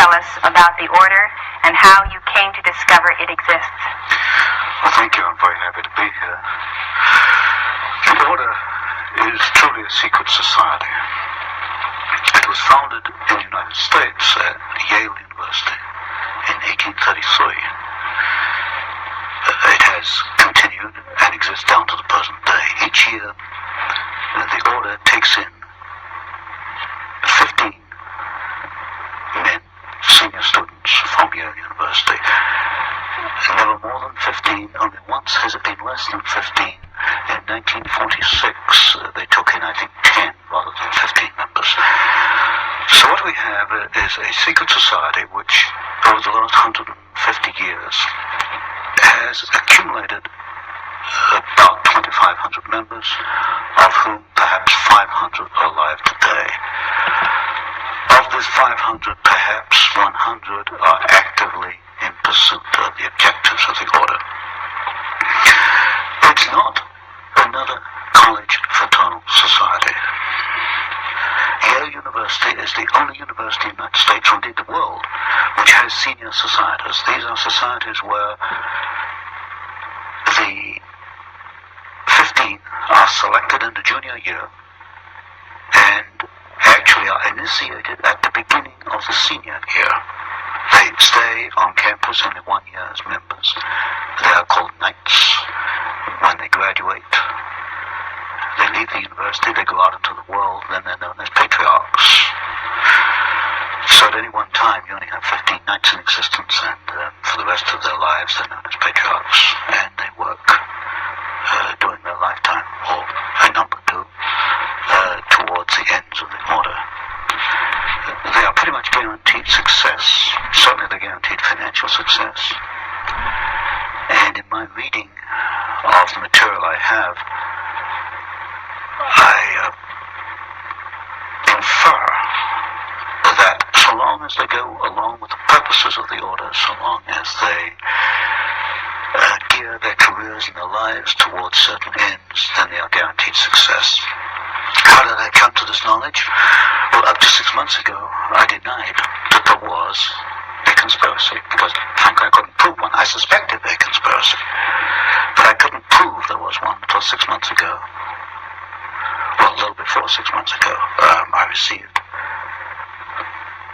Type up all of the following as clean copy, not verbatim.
tell us about the order and how you came to discover it exists? Well, thank you. I'm very happy to be here. The order is truly a secret society. It was founded in the United States at Yale University in 1833. It has continued and exists down to the present day. Each year, the order takes in 15 men, senior students from Yale University. Never more than 15, only once has it been less than 15. In 1946, they took in, I think, 10 rather than 15 members. So what we have is a secret society which, over the last 150 years, has accumulated about 2,500 members, of whom perhaps 500 are alive today. Of this 500, perhaps 100 are actively in pursuit of the objectives of the order. It's not another college fraternal society. Yale University is the only university in the United States, or indeed the world, which has senior societies. These are societies where the 15 are selected in the junior year and actually are initiated at the beginning of the senior year. They stay on campus only 1 year as members. They are called knights. When they graduate, they leave the university, they go out into the world, then they're known as patriarchs. So at any one time, you only have 15 knights in existence, and for the rest of their lives, they're known as patriarchs, and they work during their lifetime, or a number do, towards the ends of the order. They are pretty much guaranteed success. Certainly they're guaranteed financial success. And in my reading of the material I have, I infer that so long as they go along with the purposes of the order, so long as they gear their careers and their lives towards certain ends, then they are guaranteed success. How did I come to this knowledge? Well, up to 6 months ago, I denied that there was a conspiracy, because frankly I couldn't prove one. I suspected a conspiracy, but I couldn't prove there was one until 6 months ago. Well, a little before 6 months ago, I received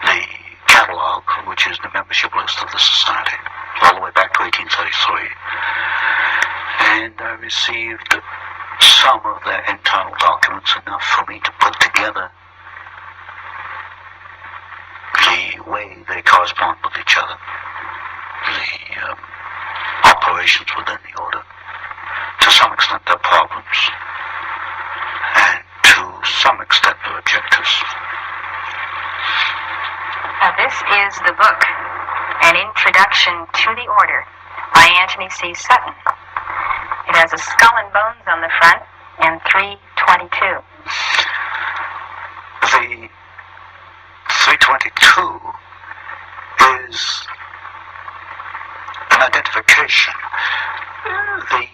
the catalog, which is the membership list of the society, all the way back to 1833. And I received some of their internal documents, enough for me to put together the way they correspond with each other, the operations within the order, to some extent their problems, and to some extent their objectives. Now, this is the book, An Introduction to the Order, by Anthony C. Sutton. It has a skull and bones on the front and 322. The 322 is an identification. The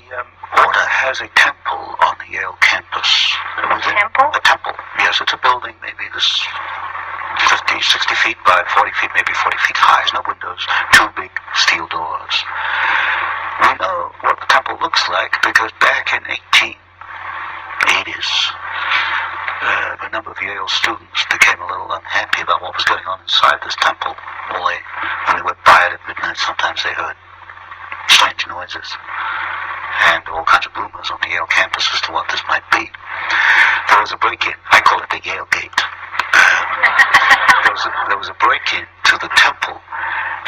order has a temple on the Yale campus. A temple? A temple, yes. It's a building maybe this 50, 60 feet by 40 feet, maybe 40 feet high. There's no windows, 2 big steel doors. We know what the temple looks like because back in 1880s, a number of Yale students became a little unhappy about what was going on inside this temple. Well, when they went by it at midnight, sometimes they heard strange noises and all kinds of rumors on the Yale campus as to what this might be. There was a break-in. I call it the Yale Gate. There was a break-in to the temple,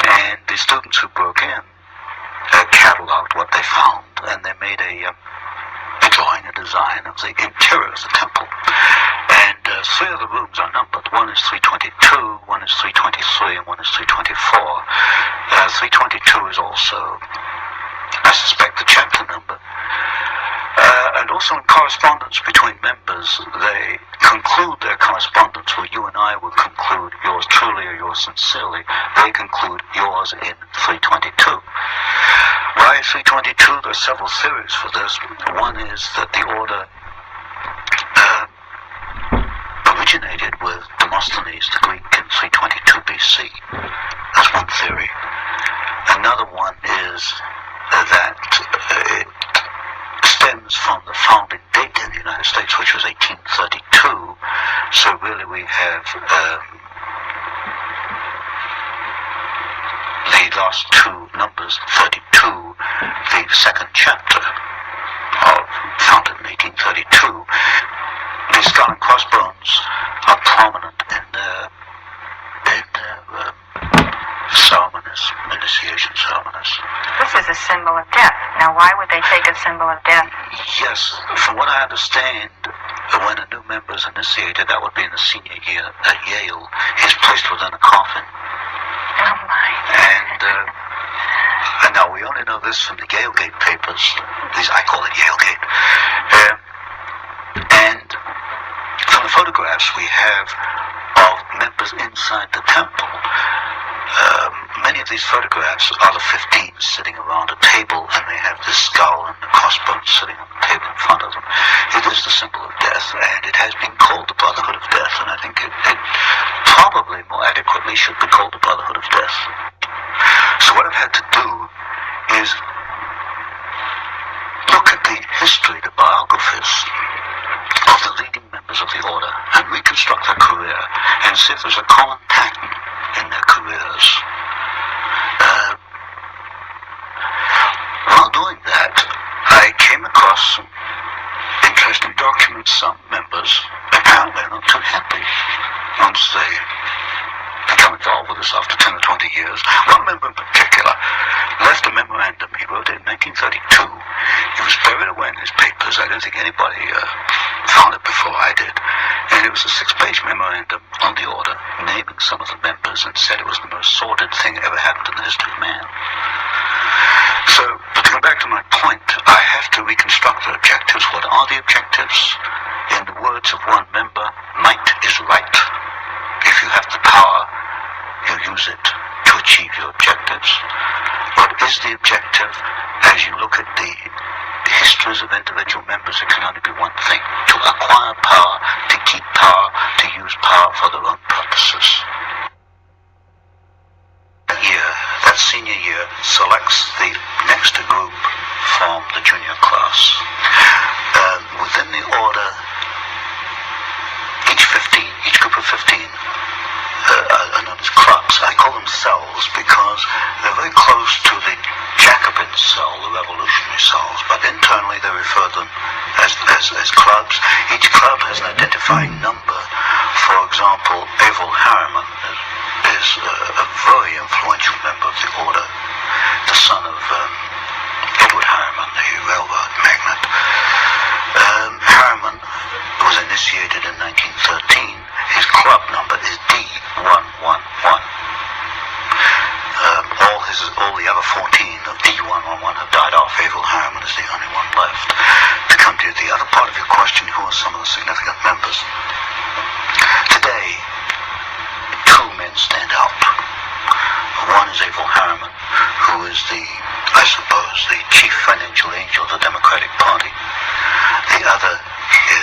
and the students who broke in cataloged what they found, and they made a drawing, a design of the interior of the temple. And 3 of the rooms are numbered. One is 322, one is 323, and one is 324. 322 is also, I suspect, the chapter number. And also in correspondence between members, they conclude their correspondence where you and I would conclude yours truly or yours sincerely. They conclude yours in 322. Why 322? There are several theories for this. One is that the order originated with Demosthenes the Greek in 322 BC. That's one theory. Another one is that it stems from the founding date in the United States, which was 1832. So really we have the last two numbers, 32, the second chapter of founded in 1832. The skull and crossbones are prominent in their ceremonies, initiation ceremonies. This is a symbol of death. Now, why would they take a symbol of death? Yes, from what I understand, when a new member is initiated, that would be in the senior year at Yale, he's placed within a coffin. Oh, my. And now we only know this from the Yalegate papers. These, I call it Yalegate. And from the photographs we have of members inside the temple, many of these photographs are the 15s sitting around a table, and they have this skull and the crossbones sitting on the table in front of them. It is the symbol of death, and it has been called the Brotherhood of Death, and I think it probably more adequately should be called the Brotherhood of Death. So what I've had to do is look at the history, the biographies of the leading members of the order, and reconstruct their career, and see if there's a common pattern in their careers. While doing that, I came across some interesting documents. Some members apparently are not too happy once they become involved with us after 10 or 20 years. One member in particular left a memorandum he wrote in 1932. He was buried away in his papers. I don't think anybody found it before I did. And it was a 6-page memorandum on the order, naming some of the members, and said it was the most sordid thing that ever happened in the history of man. So, but to go back to my point, I have to reconstruct the objectives. What are the objectives? In the words of one member, might is right. If you have the power, you use it to achieve your objectives. What is the objective? As you look at the histories of individual members, it can only be one thing: to acquire power, to keep power, to use power for their own purposes. That senior year selects the next group from the junior class. Within the order, each group of 15 are known as clubs. I call them cells because they're very close to the Jacobin cell, the revolutionary cells, but internally they refer to them as clubs. Each club has an identifying number. For example, Averell Harriman is a very influential member of the order, the son of Edward Harriman, the railroad magnate. Harriman was initiated in 1913. His club number is D111. All the other 14 of D111 have died off. Averell Harriman is the only one left. To come to the other part of your question, who are some of the significant members? Today, 2 men stand out. One is Averell Harriman, who is I suppose, the chief financial angel of the Democratic Party. The other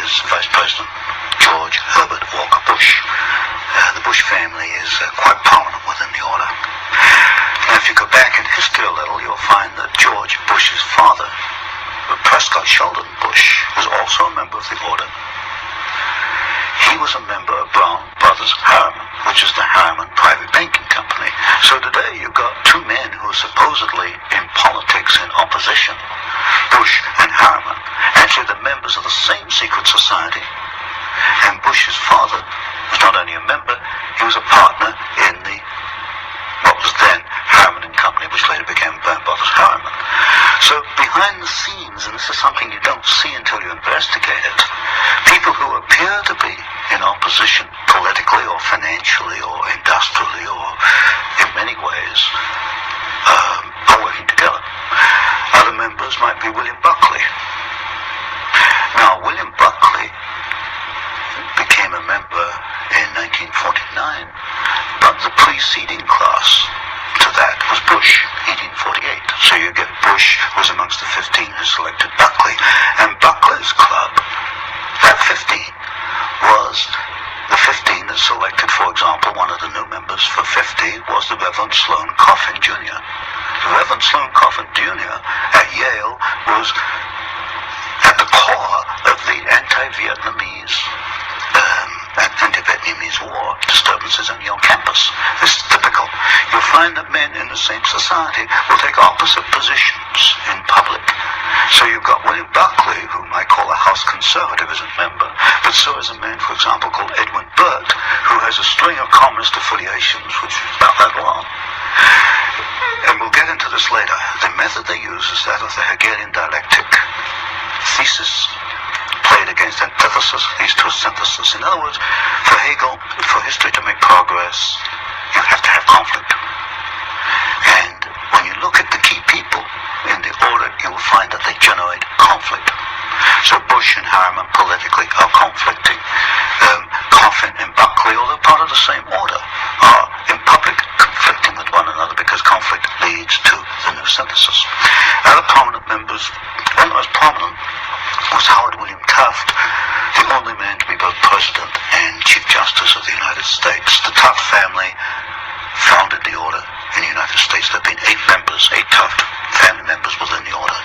is Vice President George Herbert Walker Bush. The Bush family is quite prominent within the order. Now, if you go back in history a little, you'll find that George Bush's father, Prescott Sheldon Bush, was also a member of the order. He was a member of Brown Brothers Harriman, which is the Harriman private banking company. So today you've got 2 men who are supposedly in politics in opposition, Bush and Harriman. Actually, they're members of the same secret society. And Bush's father was not only a member, he was a partner in what was then Harriman and Company, which later became Brown Brothers Harriman. So behind the scenes, and this is something you don't see until you investigate it, people who appear to be in opposition politically or financially or industrially or in many ways are working together. Other members might be William Buckley. Now, William Buckley became a member in 1949, but the preceding class to that was Bush, 1848. So you get Bush was amongst the 15 who selected Buckley, and Buckley's club, that 15, was the 15 that selected, for example, one of the new members for 50 was the Reverend Sloan Coffin Jr. The Reverend Sloan Coffin Jr. at Yale was at the core of the anti-Vietnamese anti-Vietnamese war disturbances on Yale campus. This is typical. You'll find that men in the same society will take opposite positions in public. So you've got William Buckley, whom I call a House conservative, as a member, but so is a man, for example, called Edwin Burt, who has a string of communist affiliations which is about that long. And we'll get into this later. The method they use is that of the Hegelian dialectic. Thesis played against antithesis leads to a synthesis. In other words, for Hegel, for history to make progress, you have to have conflict. And when you look at the key people in the order, you will find that they generate conflict. So Bush and Harriman politically are conflicting. Coffin and Buckley, although part of the same order, are in public conflicting with one another because conflict leads to the new synthesis. Other prominent members, one of the most prominent was Howard William Taft, the only man to be both President and Chief Justice of the United States. The Taft family founded the order in the United States. There have been 8 members, 8 Taft family members within the order.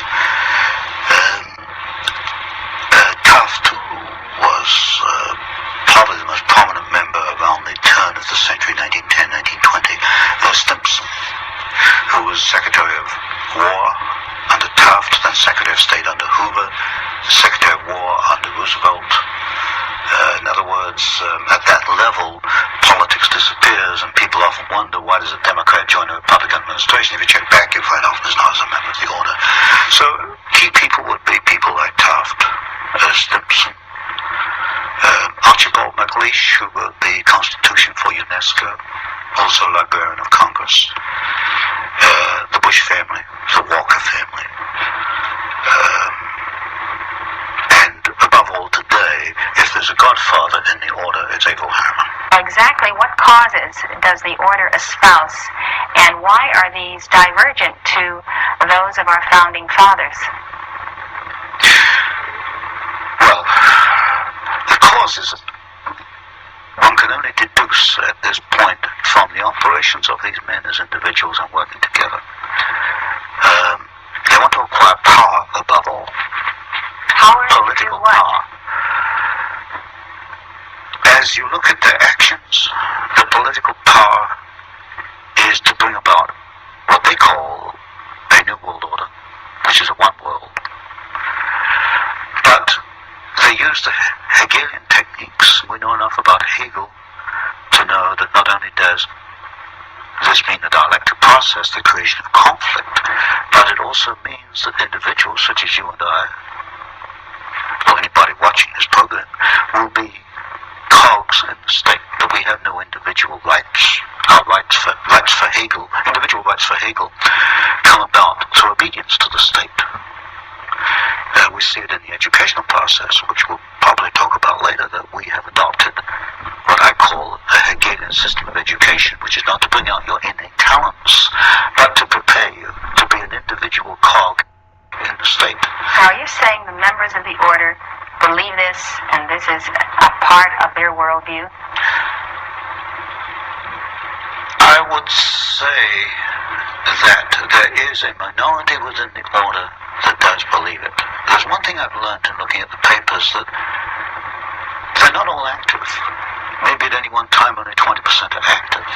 Taft was probably the most prominent member around the turn of the century, 1910-1920. Stimson, who was Secretary of War under Taft, then Secretary of State under Hoover, Secretary of War under Roosevelt. In other words, at that level, politics disappears, and people often wonder, why does a Democrat join a Republican administration? If you check back, you find often there's not as a member of the order. So key people would be people like Taft, Stimson, Archibald MacLeish, who wrote the Constitution for UNESCO, also Librarian of Congress, the Bush family, the Walker family, and above all today, if there's a godfather in the order, it's Abel Harriman. Exactly what causes does the order espouse, and why are these divergent to those of our founding fathers? Well, the causes one can only deduce at this point from the operations of these men as individuals and working together. They want to acquire power above all. Power Political to do what? power. As you look at their actions, the political power is to bring about what they call a new world order, which is a one world. But they use the Hegelian techniques. We know enough about Hegel to know that not only does this mean the dialectic process, the creation of conflict, but it also means that individuals such as you and I, or anybody watching this program, will be cogs in the state, that we have no individual rights. Our rights for Hegel, individual rights for Hegel, come about through obedience to the state. We see it in the educational process, which we'll probably talk about later, that we have adopted what I call a Hegelian system of education, which is not to bring out your innate talents, but to prepare you to be an individual cog in the state. Now, are you saying the members of the order believe this, and this is a part of their worldview? I would say that there is a minority within the order that does believe it. There's one thing I've learned in looking at the papers, that they're not all active. Maybe at any one time only 20% are active.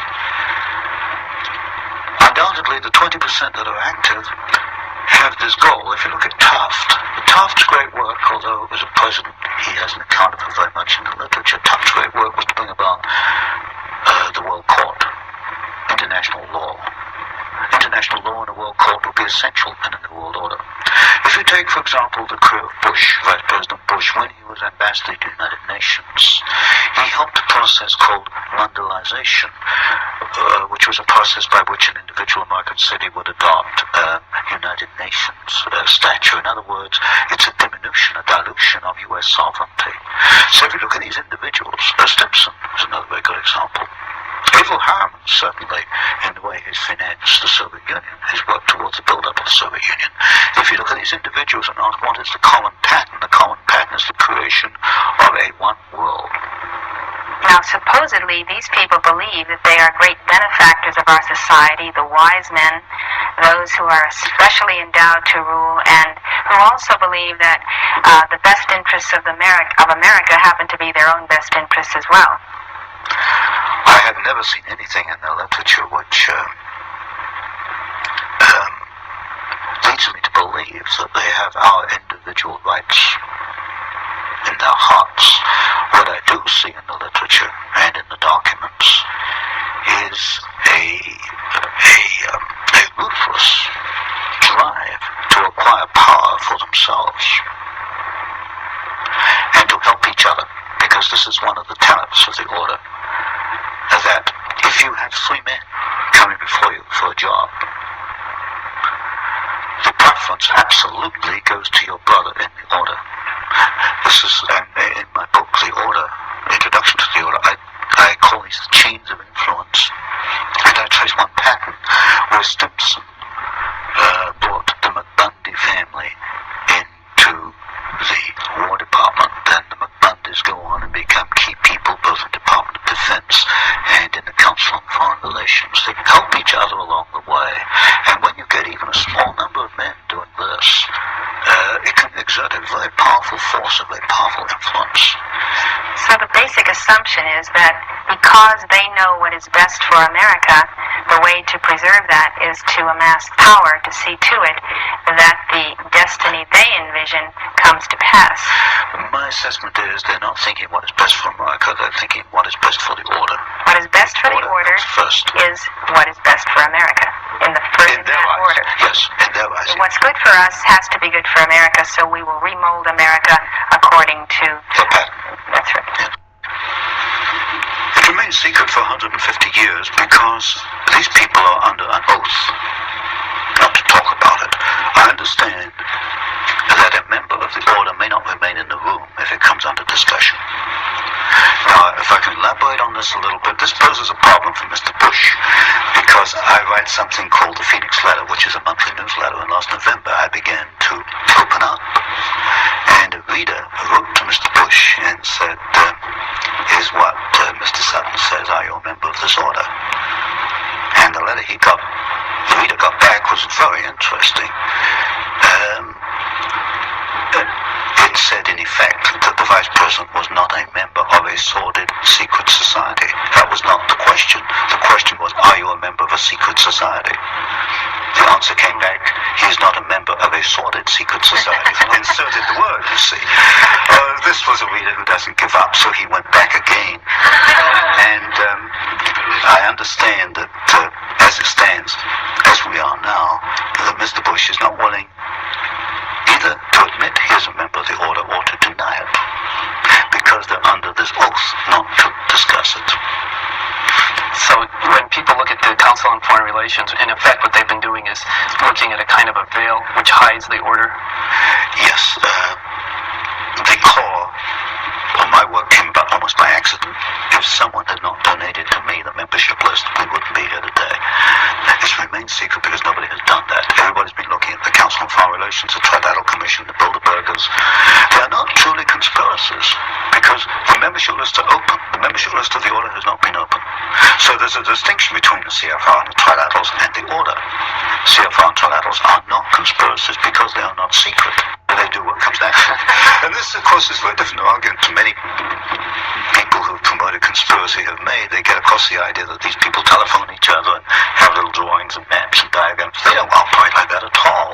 Undoubtedly, the 20% that are active have this goal. If you look at Taft's great work, although as a president he hasn't accounted for very much in the literature, Taft's great work was to bring about the world court, international law. International law and a world court will be essential in a new world order. If you take, for example, the career of Bush, Vice President Bush, when he was ambassador to the United Nations, he helped a process called Mondialization, which was a process by which an individual American city would adopt United Nations stature. In other words, it's a diminution, a dilution of U.S. sovereignty. So if you look at these individuals, Stimson is another very good example. Abel Harriman, certainly, in the way he's financed the Soviet Union, has worked towards the build-up of the Soviet Union. If you look at these individuals and ask what is the common pattern is the creation of a one world. Now, supposedly, these people believe that they are great benefactors of our society, the wise men, those who are especially endowed to rule, and who also believe that the best interests of America happen to be their own best interests as well. I have never seen anything in the literature which leads me to believe that they have our individual rights in their hearts. What I do see in the literature and in the documents is a ruthless drive to acquire power for themselves and to help each other, because this is one of the tenets of the order, that if you have three men coming before you for a job, the preference absolutely goes to your brother in the order. This is in my book, The Order, Introduction to the Order, I call these the chains of influence. And I trace one pattern where Stimson brought the McBundy family into the War Department. Then the McBundys go on and become key people both in the Department of Defense and in the Council on Foreign Relations. They help each other along the way. And when you get even a small number of men doing this, it can exert a very powerful force, a very powerful influence. So the basic assumption is that because they know what is best for America, the way to preserve that is to amass power to see to it that the destiny they envision comes to pass. My assessment is they're not thinking what is best for America, they're thinking what is best for the order. What is best for the order first. Is what is best for America. In their order. Yes, in their eyes. So what's good for us has to be good for America, so we will remold America according to the pattern. That's right. Yeah. It remains secret for 150 years because these people are under an oath not to talk about it. I understand that a member of the order may not remain in the room if it comes under discussion. Now, if I can elaborate on this a little bit, this poses a problem for Mr. Bush, because I write something called the Phoenix Letter, which is a monthly newsletter, and last November I began to open up. And a reader wrote to Mr. Bush and said, here's what Mr. Sutton says, are you a member of this order? And the letter the reader got back was very interesting. It said, in effect, that the Vice President was not a member of a sordid secret society. That was not the question. The question was, are you a member of a secret society? The answer came back, he is not a member of a sordid secret society. Inserted the word, you see. This was a reader who doesn't give up, so he went back again. And I understand that, as it stands, as we are now, that Mr. Bush is not willing either to admit he is a member of the order or to deny it, because they're under this oath not to discuss it. So when people look at the Council on Foreign Relations, in effect what they've been doing is looking at a kind of a veil which hides the order? Yes. The core of my work came about almost by accident. If someone had not donated to me the membership list, we wouldn't be here today. It's remained secret because nobody has done that. Everybody's been looking at the Council on Foreign Relations, the Trilateral Commission, the Bilderbergers. They are not truly conspiracies because the membership lists are open. The membership list of the order has not been open. So there's a distinction between the CFR and the Trilaterals and the order. CFR and Trilaterals are not conspiracies because they are not secret. They do what comes naturally. And this, of course, is very different argument to many people who promoted conspiracy have made. They get across the idea that these people telephone each other and have little drawings and maps and diagrams. They don't operate like that at all.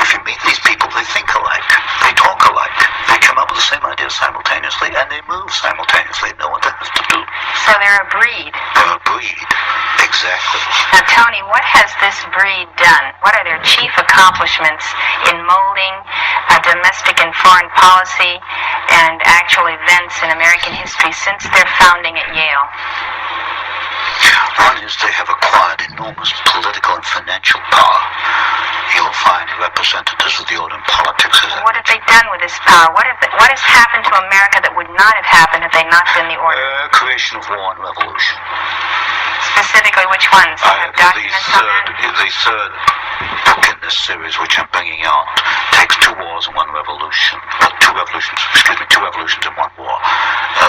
If you meet these people, they think alike. They talk alike. They come up with the same ideas simultaneously, and they move simultaneously. No one has to do. So they're a breed. They're a breed. Exactly. Now, Tony, what has this breed done? What are their chief accomplishments in molding domestic and foreign policy and actual events in American history since their founding at Yale? One is they have acquired enormous political and financial power. You'll find representatives of the order in politics. What have they done with this power? What has happened to America that would not have happened had they not been the order? Creation of war and revolution. Specifically, which ones? The third book in this series, which I'm bringing out, takes two wars and one revolution. Well, two revolutions and one war.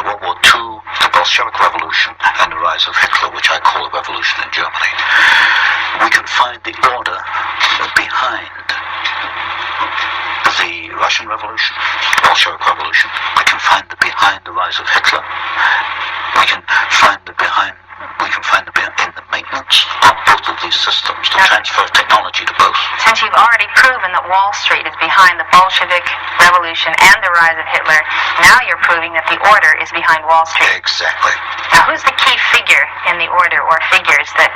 World War II, the Bolshevik Revolution and the rise of Hitler, which I call a revolution in Germany, we can find the order behind the Russian Revolution, Bolshevik Revolution. We can find behind the rise of Hitler. We can find the behind in the maintenance of both of these systems, the transfer of technology to both. Since you've already proven that Wall Street is behind the Bolshevik Revolution and the rise of Hitler, now you're proving that the order is behind Wall Street. Exactly. Now, who's the key figure in the order or figures that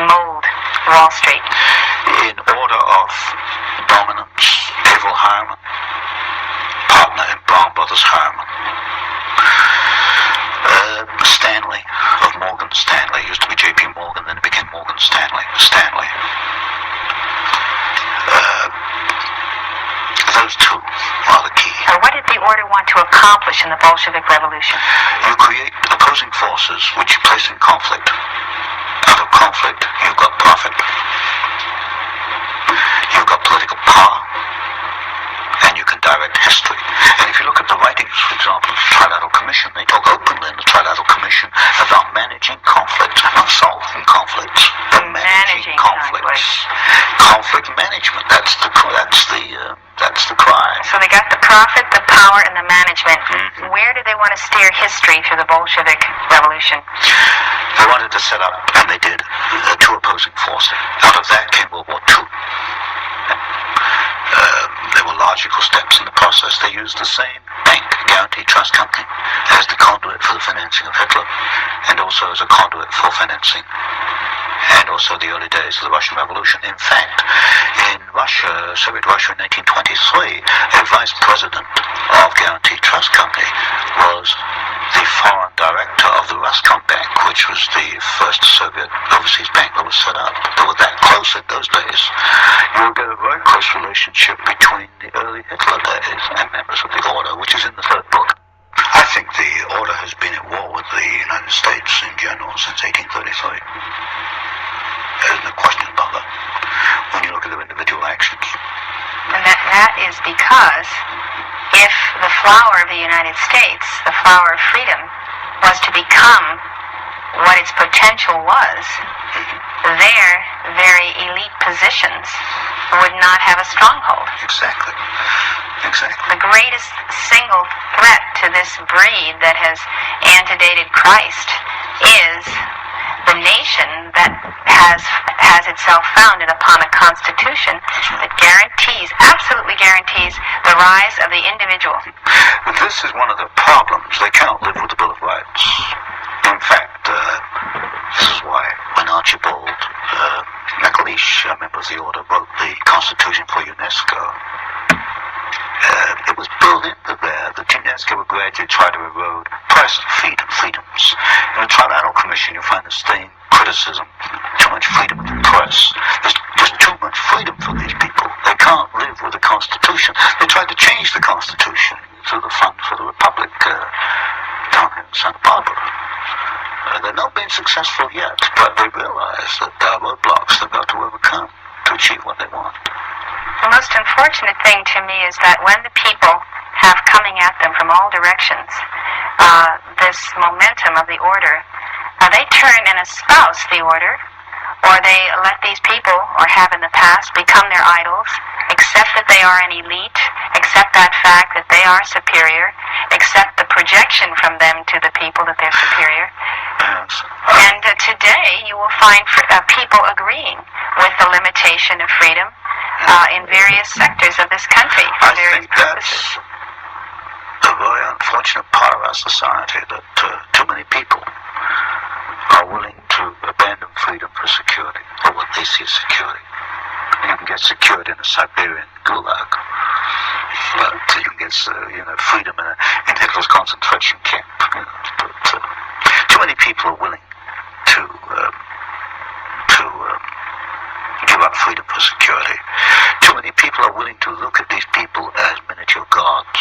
mold Wall Street? In order of dominance, Averell Harriman, partner in Brown Brothers Harriman. Stanley of Morgan Stanley, used to be J.P. Morgan, then it became Morgan Stanley. Those two are the key. Now, what did the order want to accomplish in the Bolshevik Revolution? You create opposing forces which you place in conflict. Out of conflict, you've got profit. You've got political power. And you can direct history. And if you look at the writings, for example, of the Trilateral Commission, they talk openly in the Trilateral Commission about managing conflicts, not solving conflicts, but managing conflicts. Conflict management, that's the cry. So they got the profit, the power, and the management. Mm-hmm. Where did they want to steer history through the Bolshevik Revolution? They wanted to set up, and they did, two opposing forces. Out of that came World War II. There were logical steps in the process. They used the same bank, Guarantee Trust Company, as the conduit for the financing of Hitler, and also as a conduit for financing, and also the early days of the Russian Revolution. In fact, in Russia, Soviet Russia in 1923, a vice president of Guarantee Trust Company was the foreign director of the Roscom Bank, which was the first Soviet overseas bank that was set up. They were that close in those days. You will get a very close relationship between the early Hitler days and members of the order, which is in the third book. I think the order has been at war with the United States in general since 1833. There's no question about that when you look at their individual actions. And that is because if the flower of the United States, the flower of freedom, was to become what its potential was, their very elite positions would not have a stronghold. Exactly. The greatest single threat to this breed that has antedated Christ is the nation that has itself founded upon a constitution that absolutely guarantees the rise of the individual. But this is one of the problems. They cannot live with the Bill of Rights. In fact, this is why when Archibald MacLeish, a member of the order, wrote the Constitution for UNESCO, it was built into there that UNESCO would gradually try to erode press freedoms. In the Trilateral Commission, you find the same criticism. Too much freedom of the press. There's just too much freedom for these people. They can't live with the Constitution. They tried to change the Constitution through the Fund for the Republic down in Santa Barbara. They're not being successful yet, but they realize that there are roadblocks they've got to overcome to achieve what they want. The most unfortunate thing to me is that when the people have coming at them from all directions this momentum of the order, they turn and espouse the order, or they let these people, or have in the past, become their idols, accept that they are an elite, accept that fact that they are superior, accept the projection from them to the people that they're superior. And today you will find people agreeing with the limitation of freedom in various sectors of this country for various purposes. That's a very unfortunate part of our society, that too many people are willing to abandon freedom for security, or what they see as security. You can get secured in a Siberian gulag, but you can get freedom in Hitler's concentration camp. But too many people are willing to give up freedom for security. Too many people are willing to look at these people as miniature gods.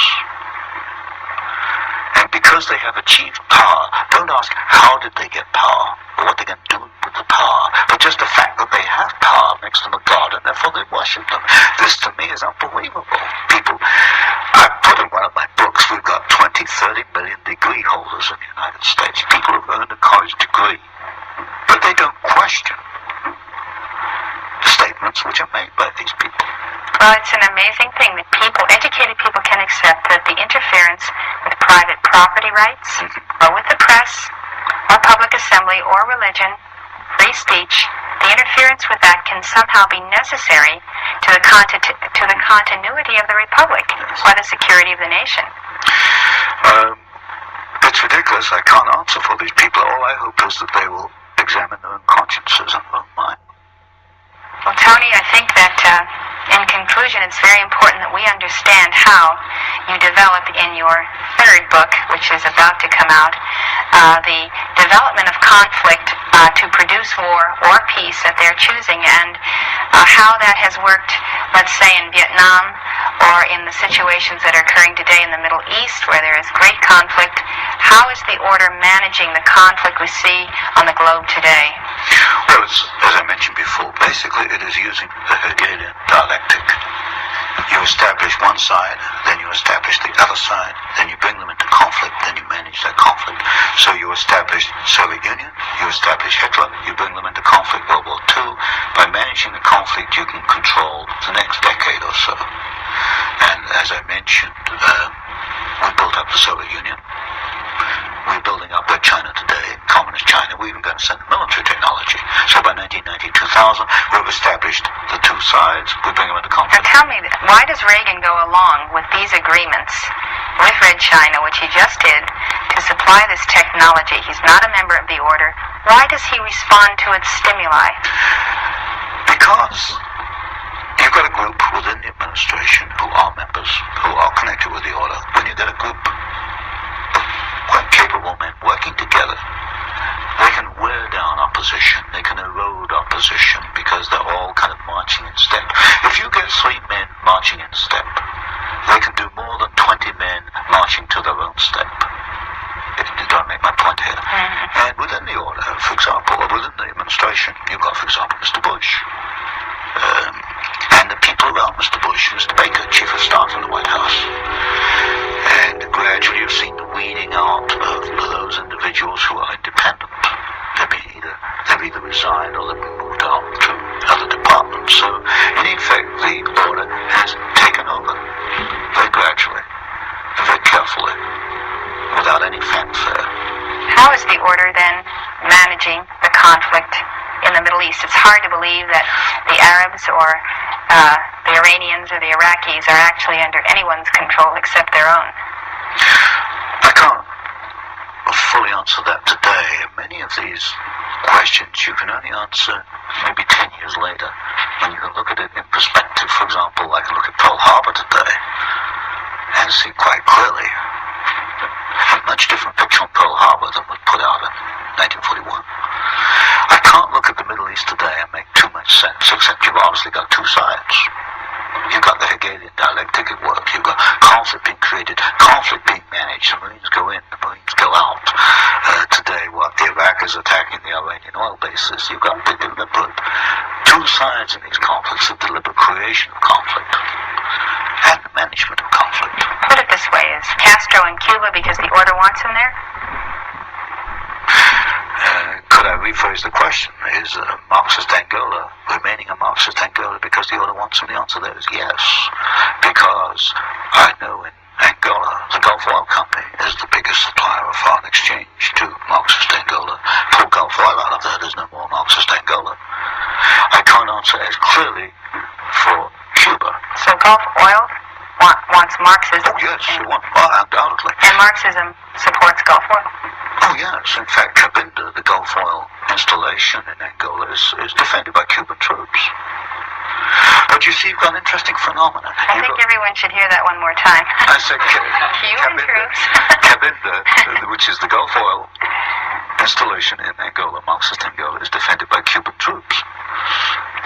And because they have achieved power, don't ask how did they get power, or what they're going to do with the power, but just the fact that they have power makes them a god, and therefore they worship them. This, to me, is unbelievable. People, I put in one of my books, we've got 23 30 million degree holders in the United States, people who've earned a college degree, but they don't question the statements which are made by these people. Well, it's an amazing thing that people, educated people, can accept that the interference with private property rights, or with the press, or public assembly, or religion, free speech, the interference with that can somehow be necessary to the continuity of the republic, or the security of the nation. It's ridiculous. I can't answer for these people. All I hope is that they will examine their own consciences and their own mind. Well, Tony, I think that in conclusion, it's very important that we understand how you developed in your third book, which is about to come out, the development of conflict to produce war or peace that they're choosing, and how that has worked, let's say, in Vietnam, or in the situations that are occurring today in the Middle East, where there is great conflict. How is the order managing the conflict we see on the globe today? Well, as I mentioned before, basically it is using the Hegelian dialectic. You establish one side, then you establish the other side, then you bring them into conflict, then you manage that conflict. So you establish Soviet Union, you establish Hitler, you bring them into conflict, World War II. By managing the conflict, you can control the next decade or so. And as I mentioned, we built up the Soviet Union. We're building up China today, communist China. We're even going to send military technology. So by 1990, 2000, we've established the two sides. We bring them into conflict. Now tell me, why does Reagan go along with these agreements with Red China, which he just did, to supply this technology? He's not a member of the order. Why does he respond to its stimuli? Because you've got a group within the administration who are members, who are connected with the order. When you get a group of quite capable men working together, they can wear down opposition, they can erode opposition, because they're all kind of marching in step. If you get 3 men marching in step, they can do more than 20 men marching to their own step. Don't make my point here. And within the order, for example, or within the administration, you've got, for example, Mr. Bush, and the people around Mr. Bush, Mr. Baker, Chief of Staff in the White House. And gradually you've seen the weeding out of those individuals who are independent. They've either resigned or they've been moved out to other departments. So, in effect, the order has taken over very gradually, very carefully, without any fanfare. How is the order then managing the conflict in the Middle East? It's hard to believe that the Arabs or the Iranians or the Iraqis are actually under anyone's control except their own. I can't fully answer that today. Many of these questions you can only answer maybe 10 years later, when you can look at it in perspective. For example, I can look at Pearl Harbor today and see quite clearly a much different picture on Pearl Harbor than was put out in 1941. I can't look at the Middle East today and make too much sense, except you've obviously got two sides. You've got the Hegelian dialectic at work. You've got conflict being created, conflict being managed. The Marines go in, the Marines go out. Today, what Iraq is attacking the Iranian oil bases. You've got the deliberate two sides in these conflicts, the deliberate creation of conflict and the management of conflict. Put it this way, is Castro in Cuba because the order wants him there? Could I rephrase the question? Is Marxist Angola remaining a Marxist Angola because the order wants him? The answer there is yes. Because I know in Angola, the Gulf Oil Company is the biggest supplier of foreign exchange to Marxist Angola. Pull Gulf Oil out of there, there's no more Marxist Angola. I can't answer as clearly for Cuba. So Gulf Oil wants Marxism? Oh, yes, it wants, undoubtedly. And Marxism supports Gulf Oil? Oh, yes. In fact, Cabinda, the Gulf Oil installation in Angola, is defended by Cuban troops. But you see, you've got an interesting phenomenon. I think everyone should hear that one more time. I said Cuban troops. Cabinda, which is the Gulf Oil installation in Angola, Marxist Angola, is defended by Cuban troops.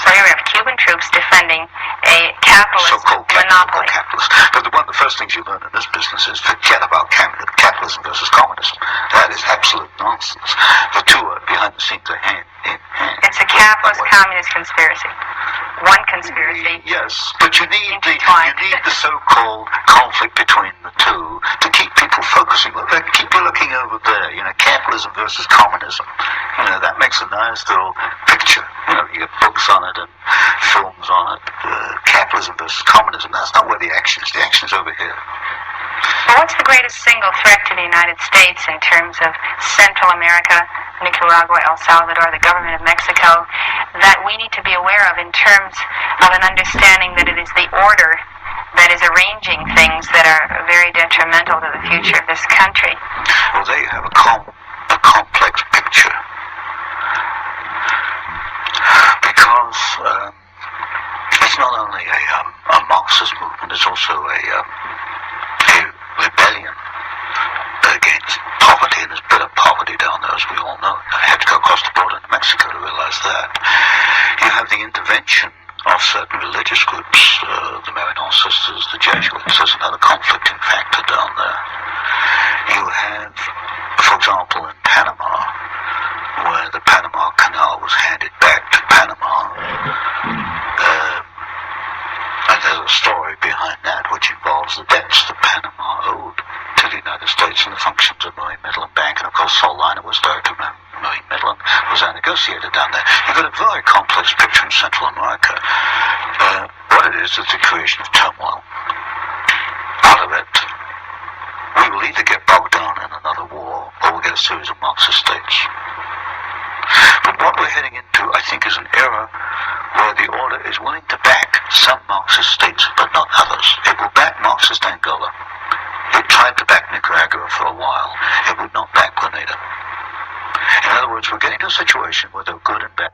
So here we have Cuban troops defending a capitalist so-called monopoly. Capitalist. But one of the first things you learn in this business is forget about capitalism versus communism. That is absolute nonsense. The two are behind the scenes, are hand in hand. It's a capitalist-communist conspiracy. one conspiracy. Yes, but you need Intertwined. the so-called conflict between the two to keep people focusing. Keep you looking over there. Capitalism versus communism. That makes a nice little picture. You get books on it and films on it. Capitalism versus communism. That's not where the action is. The action is over here. Well, what's the greatest single threat to the United States in terms of Central America, Nicaragua, El Salvador, the government of Mexico, that we need to be aware of in terms of an understanding that it is the order that is arranging things that are very detrimental to the future of this country? Well, they have a complex picture. Because it's not only a Marxist movement, it's also a rebellion against poverty, and there's a bit of poverty down there, as we all know. I had to go across the border into Mexico to realize that. You have the intervention of certain religious groups, the Marian Sisters, the Jesuits. There's another conflicting factor down there. You have, for example, in Panama, where the Panama Canal was handed back to Panama, and there's a story behind that which involves the debts that Panama owed to the United States and the functions of Marine Midland Bank. And of course, Sol Leiner was director of Marine Midland, was a negotiator down there. You've got a very complex picture in Central America. What it is the creation of turmoil. Out of it, we will either get bogged down in another war, or we'll get a series of Marxist states. But what we're heading into, I think, is an era where the order is willing to back some Marxist states, but not others. It will back Marxist Angola. It tried to back Nicaragua for a while. It would not back Grenada. In other words, we're getting to a situation where they're good and bad.